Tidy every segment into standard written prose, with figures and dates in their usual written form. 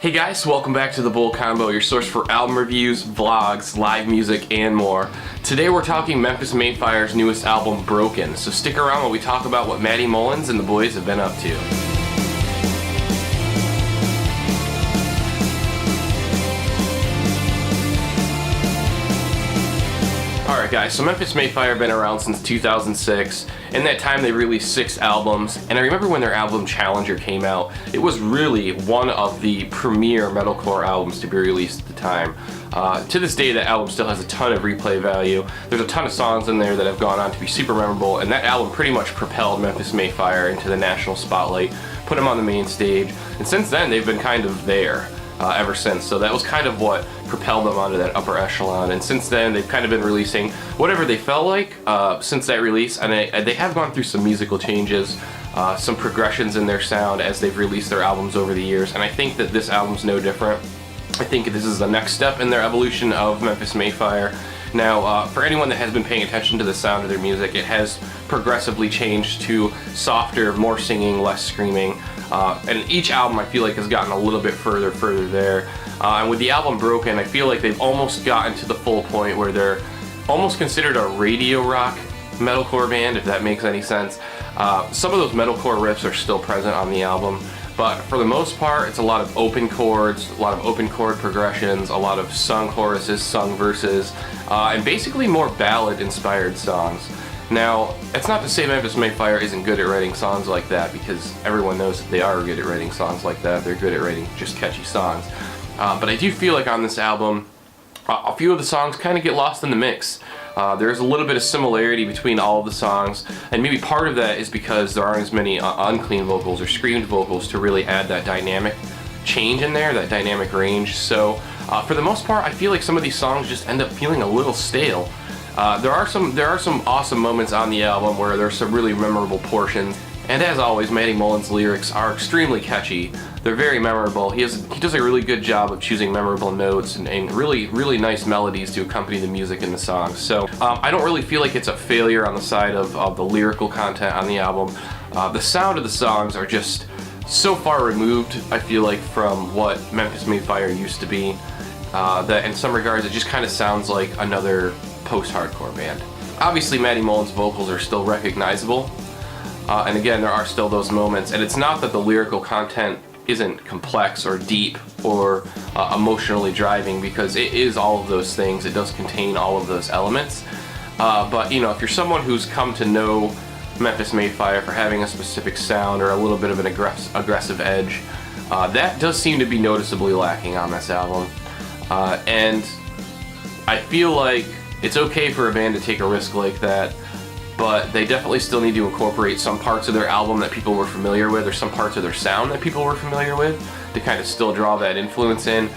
Hey guys, welcome back to the Bull Combo, your source for album reviews, vlogs, live music, and more. Today we're talking Memphis Mayfire's newest album, Broken, so stick around while we talk about what Matty Mullins and the boys have been up to. Alright guys, so Memphis Mayfire have been around since 2006. In that time they released 6 albums, and I remember when their album Challenger came out, it was really one of the premier metalcore albums to be released at the time. To this day that album still has a ton of replay value. There's a ton of songs in there that have gone on to be super memorable, and that album pretty much propelled Memphis Mayfire into the national spotlight, put them on the main stage, and since then they've been kind of there. Ever since. So that was kind of what propelled them onto that upper echelon, and since then they've kind of been releasing whatever they felt like since that release, and they have gone through some musical changes, some progressions in their sound as they've released their albums over the years, and I think that this album's no different. I think this is the next step in their evolution of Memphis Mayfire. Now, for anyone that has been paying attention to the sound of their music, it has progressively changed to softer, more singing, less screaming. And each album I feel like has gotten a little bit further there. And with the album Broken, I feel like they've almost gotten to the full point where they're almost considered a radio rock metalcore band, if that makes any sense. Some of those metalcore riffs are still present on the album, but for the most part it's a lot of open chords, a lot of open chord progressions, a lot of sung choruses, sung verses, and basically more ballad inspired songs. Now, it's not to say Memphis Mayfire isn't good at writing songs like that, because everyone knows that they are good at writing songs like that. They're good at writing just catchy songs. But I do feel like on this album, a few of the songs kind of get lost in the mix. There's a little bit of similarity between all of the songs, and maybe part of that is because there aren't as many unclean vocals or screamed vocals to really add that dynamic change in there, that dynamic range. So for the most part, I feel like some of these songs just end up feeling a little stale. There are some awesome moments on the album where there's some really memorable portions, and as always, Matty Mullins' lyrics are extremely catchy. They're very memorable. He does a really good job of choosing memorable notes and really nice melodies to accompany the music in the songs. So I don't really feel like it's a failure on the side of the lyrical content on the album. The sound of the songs are just so far removed, I feel like, from what Memphis Mayfire used to be, that in some regards it just kind of sounds like another post-hardcore band. Obviously Matty Mullins' vocals are still recognizable, and again there are still those moments, and it's not that the lyrical content isn't complex or deep or emotionally driving, because it is all of those things. It does contain all of those elements, but you know, if you're someone who's come to know Memphis Mayfire for having a specific sound or a little bit of an aggressive edge, that does seem to be noticeably lacking on this album, and I feel like it's okay for a band to take a risk like that, but they definitely still need to incorporate some parts of their album that people were familiar with, or some parts of their sound that people were familiar with, to kind of still draw that influence in.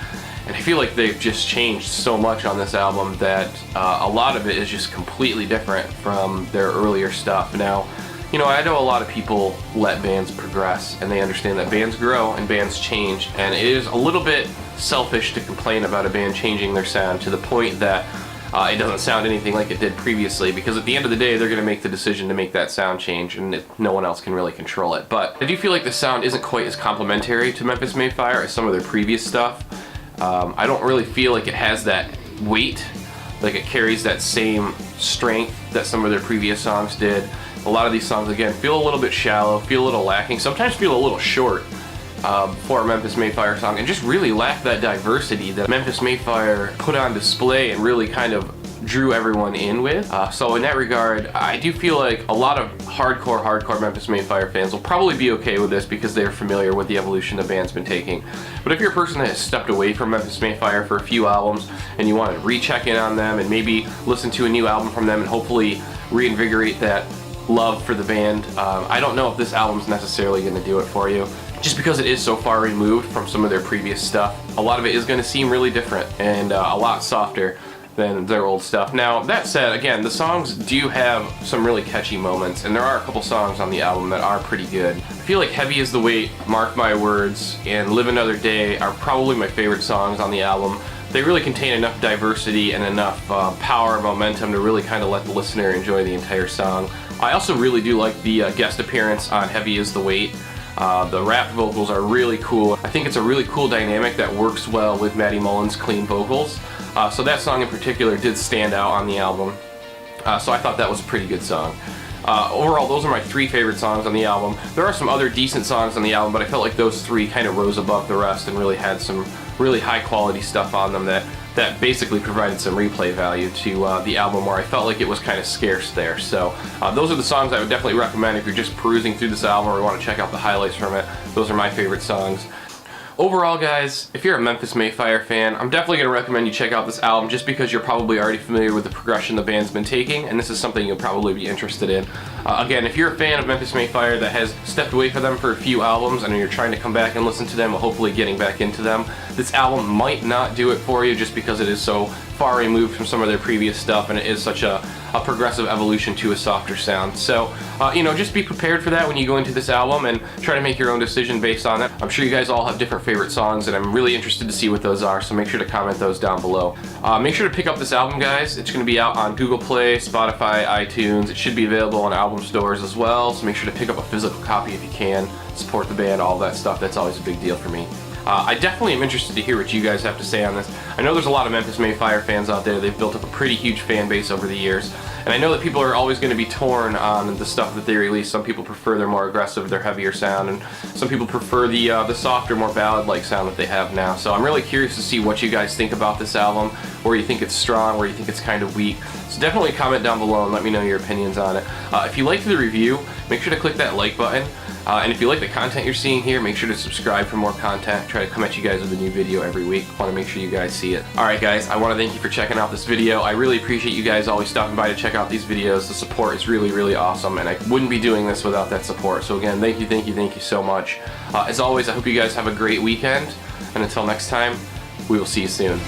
And I feel like they've just changed so much on this album that a lot of it is just completely different from their earlier stuff. Now, you know, I know a lot of people let bands progress, and they understand that bands grow and bands change, and it is a little bit selfish to complain about a band changing their sound to the point that it doesn't sound anything like it did previously, because at the end of the day they're going to make the decision to make that sound change, and no one else can really control it. But I do feel like the sound isn't quite as complimentary to Memphis Mayfire as some of their previous stuff. I don't really feel like it has that weight, like it carries that same strength that some of their previous songs did. A lot of these songs, again, feel a little bit shallow, feel a little lacking, sometimes feel a little short for a Memphis Mayfire song, and just really lack that diversity that Memphis Mayfire put on display and really kind of drew everyone in with. So in that regard, I do feel like a lot of hardcore Memphis Mayfire fans will probably be okay with this, because they're familiar with the evolution the band's been taking. But if you're a person that has stepped away from Memphis Mayfire for a few albums, and you want to recheck in on them and maybe listen to a new album from them and hopefully reinvigorate that love for the band, I don't know if this album's necessarily going to do it for you. Just because it is so far removed from some of their previous stuff, a lot of it is going to seem really different and a lot softer than their old stuff. Now, that said, again, the songs do have some really catchy moments, and there are a couple songs on the album that are pretty good. I feel like Heavy is the Weight, Mark My Words, and Live Another Day are probably my favorite songs on the album. They really contain enough diversity and enough power and momentum to really kind of let the listener enjoy the entire song. I also really do like the guest appearance on Heavy is the Weight. The rap vocals are really cool. I think it's a really cool dynamic that works well with Matty Mullen's clean vocals. So that song in particular did stand out on the album. So I thought that was a pretty good song. Overall, those are my 3 favorite songs on the album. There are some other decent songs on the album, but I felt like those 3 kind of rose above the rest and really had some really high quality stuff on them that basically provided some replay value to the album, where I felt like it was kind of scarce there. So those are the songs I would definitely recommend if you're just perusing through this album or you want to check out the highlights from it. Those are my favorite songs. Overall, guys, if you're a Memphis May Fire fan, I'm definitely going to recommend you check out this album just because you're probably already familiar with the progression the band's been taking, and this is something you'll probably be interested in. Again, if you're a fan of Memphis May Fire that has stepped away from them for a few albums and you're trying to come back and listen to them, hopefully getting back into them, this album might not do it for you just because it is so far removed from some of their previous stuff and it is such a progressive evolution to a softer sound. So, you know, just be prepared for that when you go into this album and try to make your own decision based on it. I'm sure you guys all have different favorite songs and I'm really interested to see what those are, so make sure to comment those down below. Make sure to pick up this album, guys. It's going to be out on Google Play, Spotify, iTunes. It should be available on album stores as well, so make sure to pick up a physical copy if you can. Support the band, all that stuff. That's always a big deal for me. I definitely am interested to hear what you guys have to say on this. I know there's a lot of Memphis May Fire fans out there. They've built up a pretty huge fan base over the years. And I know that people are always going to be torn on the stuff that they release. Some people prefer their more aggressive, their heavier sound, and some people prefer the softer, more ballad-like sound that they have now. So I'm really curious to see what you guys think about this album, where you think it's strong, where you think it's kind of weak. So definitely comment down below and let me know your opinions on it. If you liked the review, make sure to click that like button. And if you like the content you're seeing here, make sure to subscribe for more content. Try to come at you guys with a new video every week. Want to make sure you guys see it. Alright guys, I want to thank you for checking out this video. I really appreciate you guys always stopping by to check out these videos. The support is really, really awesome, and I wouldn't be doing this without that support. So again, thank you so much. As always, I hope you guys have a great weekend, and until next time, we will see you soon.